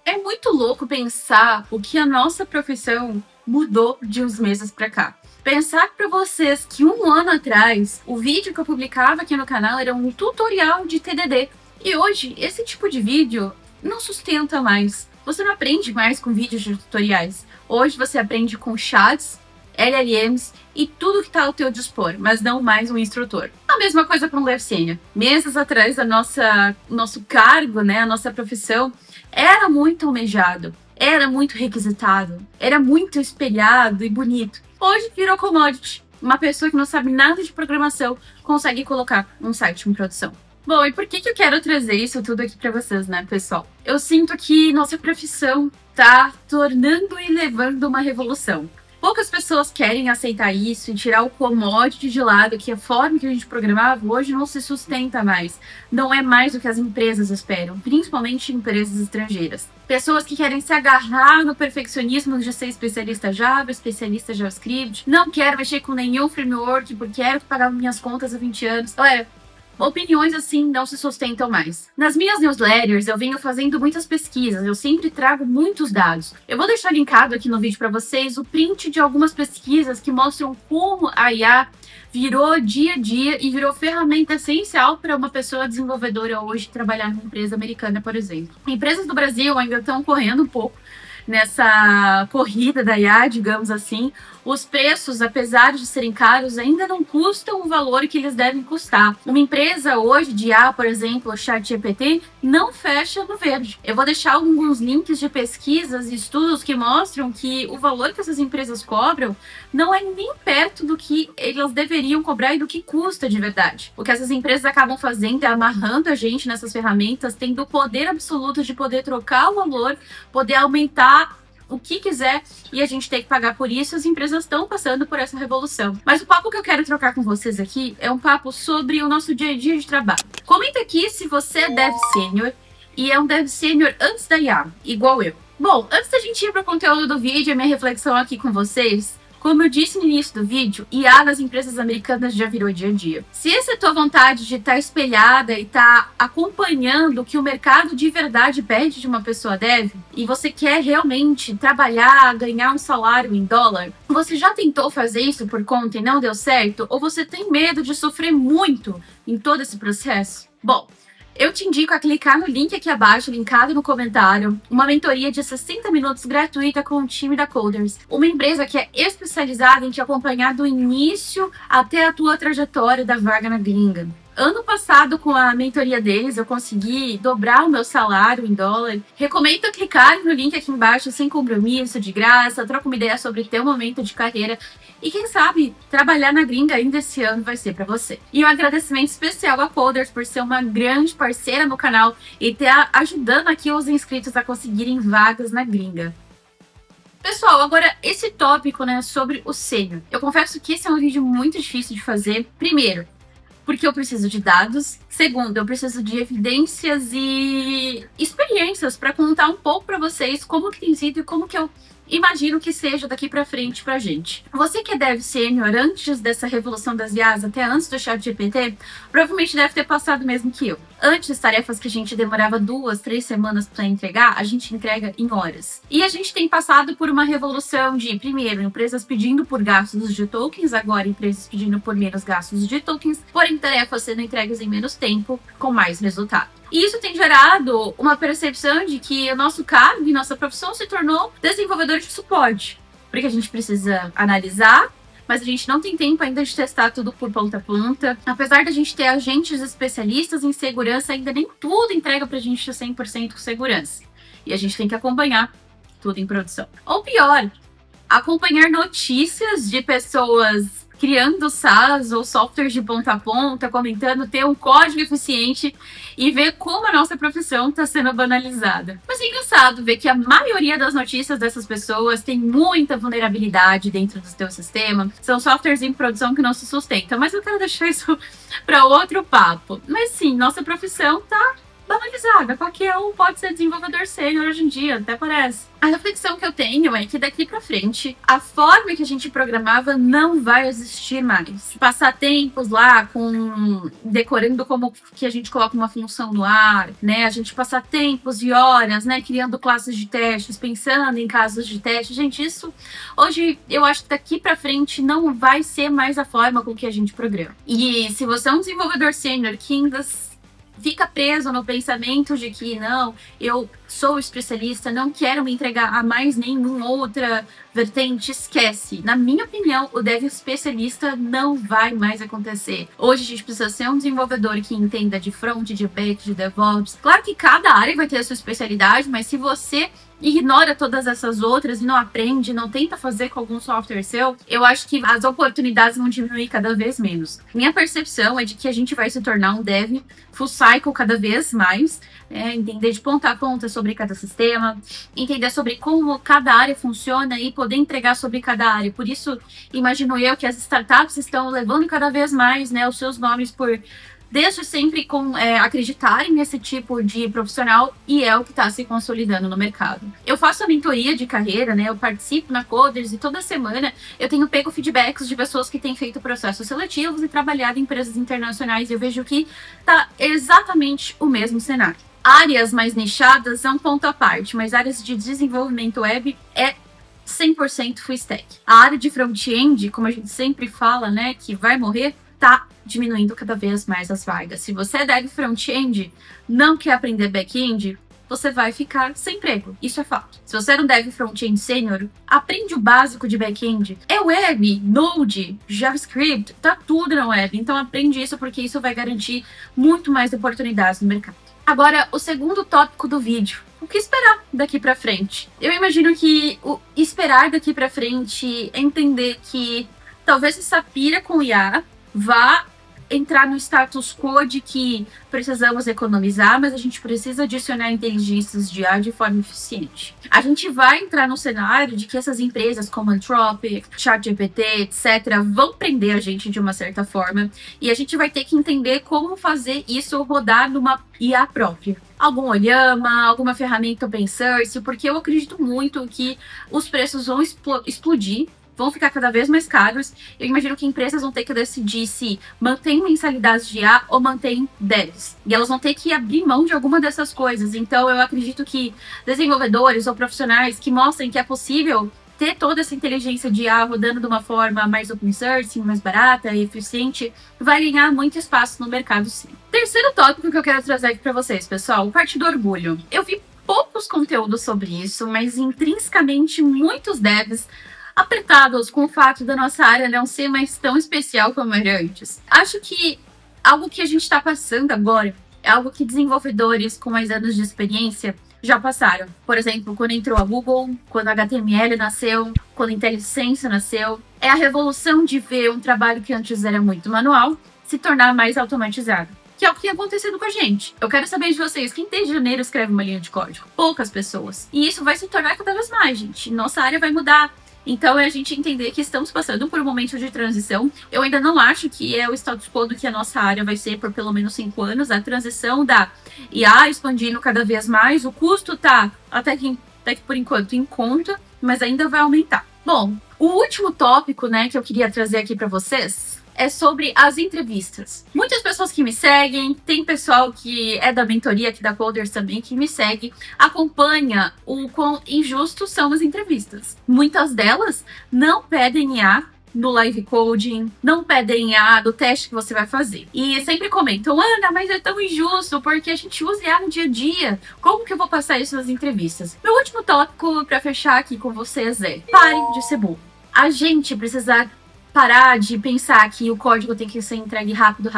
É muito louco pensar o que a nossa profissão mudou de uns meses para cá. Pensar para vocês que um ano atrás o vídeo que eu publicava aqui no canal era um tutorial de TDD e hoje esse tipo de vídeo não sustenta mais. Você não aprende mais com vídeos de tutoriais. Hoje você aprende com chats, LLMs e tudo que está ao teu dispor, mas não mais um instrutor. A mesma coisa com o Dev Senior. Meses atrás, nosso cargo, né, a nossa profissão, era muito almejado, era muito requisitado, era muito espelhado e bonito. Hoje virou commodity. Uma pessoa que não sabe nada de programação consegue colocar um site em produção. Bom, e por que eu quero trazer isso tudo aqui para vocês, né, pessoal? Eu sinto que nossa profissão tá tornando e levando uma revolução. Poucas pessoas querem aceitar isso e tirar o commodity de lado, que a forma que a gente programava hoje não se sustenta mais. Não é mais o que as empresas esperam, principalmente empresas estrangeiras. Pessoas que querem se agarrar no perfeccionismo de ser especialista Java, especialista JavaScript, não quero mexer com nenhum framework porque quero pagar minhas contas há 20 anos. Olha, opiniões assim não se sustentam mais. Nas minhas newsletters, eu venho fazendo muitas pesquisas, eu sempre trago muitos dados. Eu vou deixar linkado aqui no vídeo para vocês o print de algumas pesquisas que mostram como a IA virou dia a dia e virou ferramenta essencial para uma pessoa desenvolvedora hoje trabalhar numa empresa americana, por exemplo. Empresas do Brasil ainda estão correndo um pouco nessa corrida da IA, digamos assim. Os preços, apesar de serem caros, ainda não custam o valor que eles devem custar. Uma empresa hoje de IA, por exemplo, o ChatGPT, não fecha no verde. Eu vou deixar alguns links de pesquisas e estudos que mostram que o valor que essas empresas cobram não é nem perto do que elas deveriam cobrar e do que custa de verdade. O que essas empresas acabam fazendo é amarrando a gente nessas ferramentas, tendo o poder absoluto de poder trocar o valor, poder aumentar o que quiser e a gente tem que pagar por isso. As empresas estão passando por essa revolução. Mas o papo que eu quero trocar com vocês aqui é um papo sobre o nosso dia a dia de trabalho. Comenta aqui se você é Dev Senior e é um Dev Senior antes da IA, igual eu. Bom, antes da gente ir para o conteúdo do vídeo, a minha reflexão aqui com vocês, como eu disse no início do vídeo, IA nas empresas americanas já virou dia a dia. Se essa é a tua vontade de estar espelhada e estar acompanhando o que o mercado de verdade pede de uma pessoa dev, e você quer realmente trabalhar, ganhar um salário em dólar, você já tentou fazer isso por conta e não deu certo? Ou você tem medo de sofrer muito em todo esse processo? Bom, eu te indico a clicar no link aqui abaixo, linkado no comentário, uma mentoria de 60 minutos gratuita com o time da Coders, uma empresa que é especializada em te acompanhar do início até a tua trajetória da vaga na gringa. Ano passado, com a mentoria deles, eu consegui dobrar o meu salário em dólar. Recomendo clicar no link aqui embaixo, sem compromisso, de graça, troca uma ideia sobre teu momento de carreira e quem sabe trabalhar na gringa ainda esse ano vai ser para você. E um agradecimento especial a Coders por ser uma grande parceira no canal e ter ajudando aqui os inscritos a conseguirem vagas na gringa. Pessoal, agora esse tópico, né, sobre o sênior. Eu confesso que esse é um vídeo muito difícil de fazer. Primeiro, porque eu preciso de dados. Segundo, eu preciso de evidências e experiências para contar um pouco para vocês como que tem sido e como que eu imagino que seja daqui para frente pra gente. Você que é dev sênior antes dessa revolução das IAs, até antes do ChatGPT, provavelmente deve ter passado mesmo que eu. Antes, tarefas que a gente demorava 2, 3 semanas para entregar, a gente entrega em horas. E a gente tem passado por uma revolução de, primeiro, empresas pedindo por gastos de tokens, agora empresas pedindo por menos gastos de tokens, porém tarefas sendo entregues em menos tempo, com mais resultado. E isso tem gerado uma percepção de que o nosso cargo e nossa profissão se tornou desenvolvedor de suporte. Porque a gente precisa analisar, mas a gente não tem tempo ainda de testar tudo por ponta a ponta. Apesar da gente ter agentes especialistas em segurança, ainda nem tudo entrega pra gente 100% com segurança. E a gente tem que acompanhar tudo em produção. Ou pior, acompanhar notícias de pessoas criando SaaS ou softwares de ponta a ponta, comentando ter um código eficiente e ver como a nossa profissão está sendo banalizada. Mas é engraçado ver que a maioria das notícias dessas pessoas tem muita vulnerabilidade dentro do teu sistema. São softwares em produção que não se sustentam. Mas eu quero deixar isso para outro papo. Mas sim, nossa profissão está banalizada. Qualquer um pode ser desenvolvedor sênior hoje em dia, até parece. A reflexão que eu tenho é que daqui pra frente, a forma que a gente programava não vai existir mais. Passar tempos lá decorando como que a gente coloca uma função no ar, né? A gente passar tempos e horas, né? Criando classes de testes, pensando em casos de teste. Gente, isso hoje eu acho que daqui pra frente não vai ser mais a forma com que a gente programa. E se você é um desenvolvedor sênior que ainda fica preso no pensamento de que não, eu sou especialista, não quero me entregar a mais nenhuma outra vertente, esquece. Na minha opinião, o dev especialista não vai mais acontecer. Hoje a gente precisa ser um desenvolvedor que entenda de front, de back, de DevOps. Claro que cada área vai ter a sua especialidade, mas se você ignora todas essas outras e não aprende, não tenta fazer com algum software seu, eu acho que as oportunidades vão diminuir cada vez menos. Minha percepção é de que a gente vai se tornar um dev full cycle cada vez mais, entender de ponta a ponta sobre cada sistema, entender sobre como cada área funciona e poder entregar sobre cada área. Por isso, imagino eu que as startups estão levando cada vez mais, os seus nomes desde sempre acreditarem nesse tipo de profissional, e é o que está se consolidando no mercado. Eu faço a mentoria de carreira, eu participo na Coders e toda semana eu tenho pego feedbacks de pessoas que têm feito processos seletivos e trabalhado em empresas internacionais, e eu vejo que está exatamente o mesmo cenário. Áreas mais nichadas é um ponto à parte, mas áreas de desenvolvimento web é 100% full stack. A área de front-end, como a gente sempre fala, que vai morrer, tá diminuindo cada vez mais as vagas. Se você é dev front-end, não quer aprender back-end, você vai ficar sem emprego. Isso é fato. Se você é um dev front-end sênior, aprende o básico de back-end. É web, Node, JavaScript, tá tudo na web. Então aprende isso, porque isso vai garantir muito mais oportunidades no mercado. Agora, o segundo tópico do vídeo. O que esperar daqui pra frente? Eu imagino que o esperar daqui pra frente é entender que talvez essa pira com IA vá entrar no status quo de que precisamos economizar, mas a gente precisa adicionar inteligências de IA de forma eficiente. A gente vai entrar no cenário de que essas empresas como Anthropic, ChatGPT, etc., vão prender a gente de uma certa forma, e a gente vai ter que entender como fazer isso rodar numa IA própria. Algum Oyama, alguma ferramenta open source, porque eu acredito muito que os preços vão explodir, vão ficar cada vez mais caros. Eu imagino que empresas vão ter que decidir se mantém mensalidades de IA ou mantém devs. E elas vão ter que abrir mão de alguma dessas coisas. Então, eu acredito que desenvolvedores ou profissionais que mostrem que é possível ter toda essa inteligência de IA rodando de uma forma mais open source, mais barata e eficiente, vai ganhar muito espaço no mercado, sim. Terceiro tópico que eu quero trazer aqui para vocês, pessoal, parte do orgulho. Eu vi poucos conteúdos sobre isso, mas intrinsecamente muitos devs apertados com o fato da nossa área não ser mais tão especial como era antes. Acho que algo que a gente está passando agora é algo que desenvolvedores com mais anos de experiência já passaram. Por exemplo, quando entrou a Google, quando a HTML nasceu, quando a IntelliSense nasceu. É a revolução de ver um trabalho que antes era muito manual se tornar mais automatizado. Que é o que tem acontecido com a gente. Eu quero saber de vocês, quem desde janeiro escreve uma linha de código? Poucas pessoas. E isso vai se tornar cada vez mais, gente. Nossa área vai mudar. Então é a gente entender que estamos passando por um momento de transição. Eu ainda não acho que é o status quo do que a nossa área vai ser por pelo menos 5 anos. A transição da IA expandindo cada vez mais. O custo tá até que por enquanto em conta, mas ainda vai aumentar. Bom, o último tópico, que eu queria trazer aqui para vocês é sobre as entrevistas. Muitas pessoas que me seguem, tem pessoal que é da mentoria aqui da Coders também que me segue, acompanha o quão injustos são as entrevistas. Muitas delas não pedem IA no live coding, não pedem IA do teste que você vai fazer. E sempre comentam, Ana, mas é tão injusto porque a gente usa IA no dia a dia. Como que eu vou passar isso nas entrevistas? Meu último tópico para fechar aqui com vocês é: parem de ser burro. A gente precisa parar de pensar que o código tem que ser entregue rápido,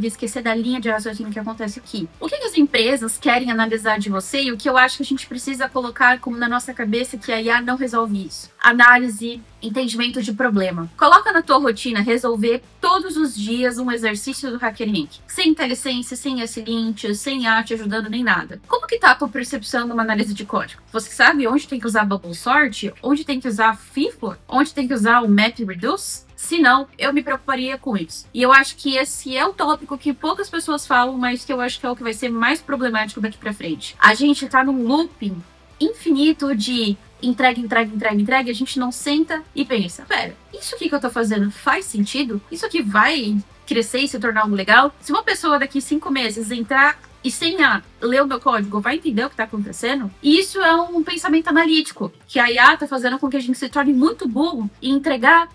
e esquecer da linha de raciocínio que acontece aqui. O que as empresas querem analisar de você e o que eu acho que a gente precisa colocar como na nossa cabeça que a IA não resolve isso? Análise, entendimento de problema. Coloca na tua rotina resolver todos os dias um exercício do HackerRank. Sem IntelliSense, sem SLint, sem A te ajudando nem nada. Como que tá a tua percepção numa análise de código? Você sabe onde tem que usar Bubble Sort? Onde tem que usar FIFO? Onde tem que usar o Map Reduce? Se não, eu me preocuparia com isso. E eu acho que esse é o tópico que poucas pessoas falam, mas que eu acho que é o que vai ser mais problemático daqui pra frente. A gente tá num looping infinito de entrega, a gente não senta e pensa, pera, isso aqui que eu tô fazendo faz sentido? Isso aqui vai crescer e se tornar algo legal? Se uma pessoa daqui 5 meses entrar e sem ler o meu código, vai entender o que está acontecendo? E isso é um pensamento analítico, que a IA está fazendo com que a gente se torne muito burro e entregar,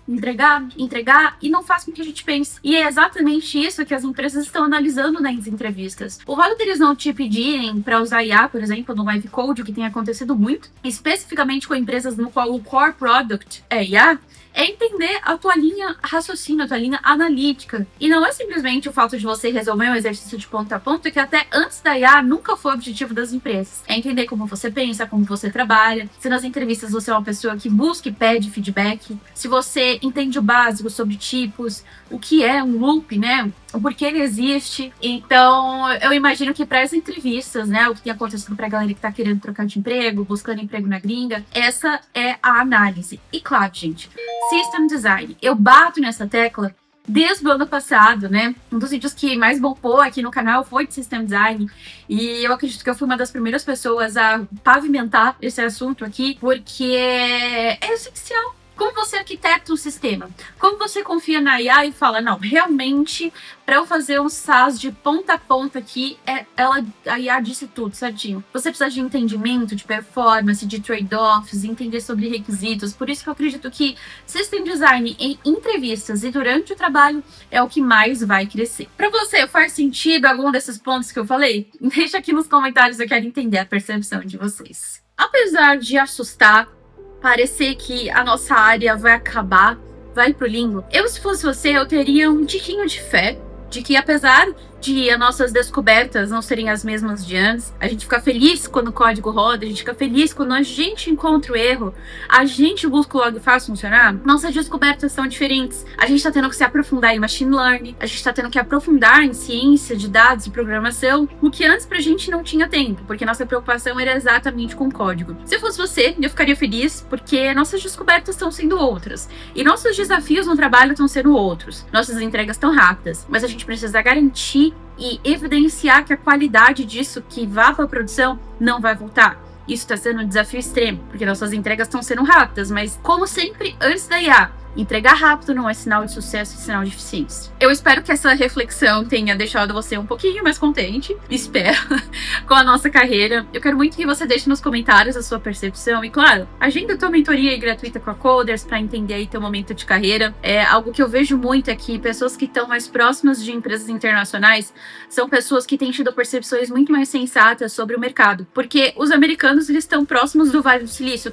e não faz com que a gente pense. E é exatamente isso que as empresas estão analisando nas entrevistas. O fato deles não te pedirem para usar IA, por exemplo, no live code, o que tem acontecido muito, especificamente com empresas no qual o core product é IA, é entender a tua linha raciocínio, a tua linha analítica. E não é simplesmente o fato de você resolver um exercício de ponta a ponta, que até antes da IA nunca foi o objetivo das empresas. É entender como você pensa, como você trabalha, se nas entrevistas você é uma pessoa que busca e pede feedback, se você entende o básico sobre tipos, o que é um loop, né? O porquê ele existe. Então, eu imagino que para as entrevistas, né, o que tem acontecido para a galera que tá querendo trocar de emprego, buscando emprego na gringa, essa é a análise. E claro, gente, System Design. Eu bato nessa tecla desde o ano passado, né? Um dos vídeos que mais bombou aqui no canal foi de System Design. E eu acredito que eu fui uma das primeiras pessoas a pavimentar esse assunto aqui, porque é essencial. Como você arquiteta um sistema? Como você confia na IA e fala, não, realmente, para eu fazer um SaaS de ponta a ponta aqui, a IA disse tudo certinho. Você precisa de entendimento, de performance, de trade-offs, entender sobre requisitos. Por isso que eu acredito que System Design em entrevistas e durante o trabalho é o que mais vai crescer. Para você, faz sentido algum desses pontos que eu falei? Deixa aqui nos comentários, eu quero entender a percepção de vocês. Apesar de assustar, parecer que a nossa área vai acabar, vai pro limbo. Eu, se fosse você, eu teria um tiquinho de fé de que, apesar de as nossas descobertas não serem as mesmas de antes, a gente fica feliz quando o código roda, a gente fica feliz quando a gente encontra o erro, a gente busca o log e faz funcionar, nossas descobertas são diferentes. A gente tá tendo que se aprofundar em machine learning, a gente tá tendo que aprofundar em ciência de dados e programação, o que antes pra gente não tinha tempo, porque nossa preocupação era exatamente com o código. Se eu fosse você, eu ficaria feliz porque nossas descobertas estão sendo outras, e nossos desafios no trabalho estão sendo outros. Nossas entregas estão rápidas, mas a gente precisa garantir e evidenciar que a qualidade disso que vá para a produção não vai voltar. Isso está sendo um desafio extremo, porque nossas entregas estão sendo rápidas, mas como sempre, antes da IA, entregar rápido não é sinal de sucesso, é sinal de eficiência. Eu espero que essa reflexão tenha deixado você um pouquinho mais contente, espero, com a nossa carreira. Eu quero muito que você deixe nos comentários a sua percepção e, claro, agenda tua mentoria gratuita com a Coders para entender aí teu momento de carreira. É algo que eu vejo muito aqui, pessoas que estão mais próximas de empresas internacionais são pessoas que têm tido percepções muito mais sensatas sobre o mercado, porque os americanos eles estão próximos do Vale do Silício,